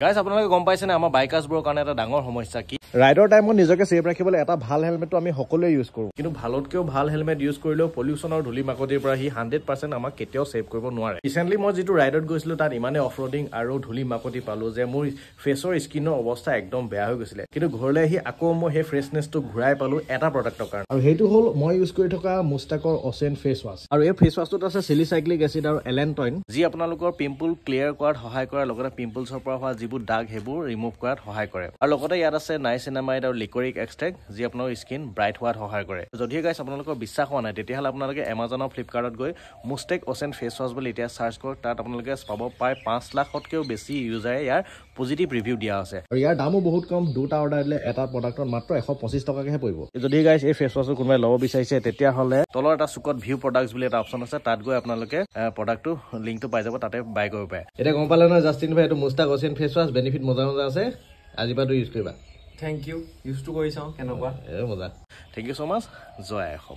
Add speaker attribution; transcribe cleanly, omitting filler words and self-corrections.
Speaker 1: guys আপোনালোকে গম পাইছেনে আমাৰ বাইকাৰ্ছবোৰৰ কাৰণে এটা ডাঙৰ সমস্যা কি
Speaker 2: ৰাইডৰ টাইমত নিজকে সেফ ৰাখিবলৈ এটা ভাল হেলমেটটো আমি সকলোৱে ইউজ কৰোঁ
Speaker 1: কিন্তু ভালতকৈও ভাল হেলমেট ইউজ কৰিলেও পলিউশ্যনৰ ধূলি মাকতিৰ পৰা সি 100% আমাক কেতিয়াও সেভ কৰিব নোৱাৰে ৰিচেণ্টলি মই যিটো ৰাইডত গৈছিলোঁ তাত ইমানে অফ ৰোডিং আৰু ধূলি মাকতি পালোঁ যে মোৰ ফেচৰ স্কিনৰ অৱস্থা একদম বেয়া হৈ গৈছিলে কিন্তু ঘৰলৈ আহি আকৌ মই সেই ফ্ৰেছনেছটো ঘূৰাই পালোঁ এটা প্ৰডাক্টৰ কাৰণে
Speaker 2: আৰু সেইটো হ'ল মই ইউজ কৰি থকা মুষ্টাকৰ অচেন ফেচ ৱাছ আৰু এই ফেচ ৱাছটোত আছে চিলিচাইক্লিক এচিড আৰু এলেণ্টইন
Speaker 1: যি আপোনালোকৰ পিম্পল ক্লিয়াৰ কৰাত সহায় কৰাৰ লগতে পিম্পলছৰ পৰা হোৱা যিবোৰ দাগ সেইবোৰ ৰিমুভ কৰাত সহায় কৰে আৰু লগতে ইয়াত আছে নাইচিনামাইড আৰু লিকৰিক এক্সট্ৰেক্ট যি আপোনালোকৰ স্কিন ব্ৰাইট হোৱাত সহায় কৰে যদিহে গাইছ আপোনালোকৰ বিশ্বাস হোৱা নাই তেতিয়াহ'লে আপোনালোকে এমাজন আৰু ফ্লিপকাৰ্টত গৈ মুষ্টেক অচেন ফেচ ৱাছ বুলি এতিয়া চাৰ্চ কৰক তাত আপোনালোকে পাব প্ৰায় 5 লাখতকৈও বেছি ইউজাৰে ইয়াৰ পজিটিভ ৰিভিউ দিয়া আছে
Speaker 2: আৰু ইয়াৰ দামো বহুত কম দুটা অৰ্ডাৰ দিলে এটা প্ৰডাক্টত মাত্ৰ 125 টকাকেহে পৰিব
Speaker 1: যদি গাইছ এই ফেচ ৱাছটো কোনোবাই ল'ব বিচাৰিছে তেতিয়াহ'লে তলৰ এটা চুকত ভিউ প্ৰডাক্টছ বুলি এটা অপশ্যন আছে তাত গৈ আপোনালোকে প্ৰডাক্টটো লিংকটো পাই যাব তাতে বাই কৰিব পাৰে
Speaker 2: এতিয়া গম পালে নহয় জাষ্টিন ভাই এইটো মুষ্টাক অচেন ফেচ ৱাছ বেনিফিট মজা মজা আছে আজিৰ পৰা ইউজ কৰিবা
Speaker 3: থেংক ইউ ইউজটো কৰি চাওঁ কেনেকুৱা
Speaker 2: মজা
Speaker 1: থেংক ইউ ছ' মাছ জয় অসম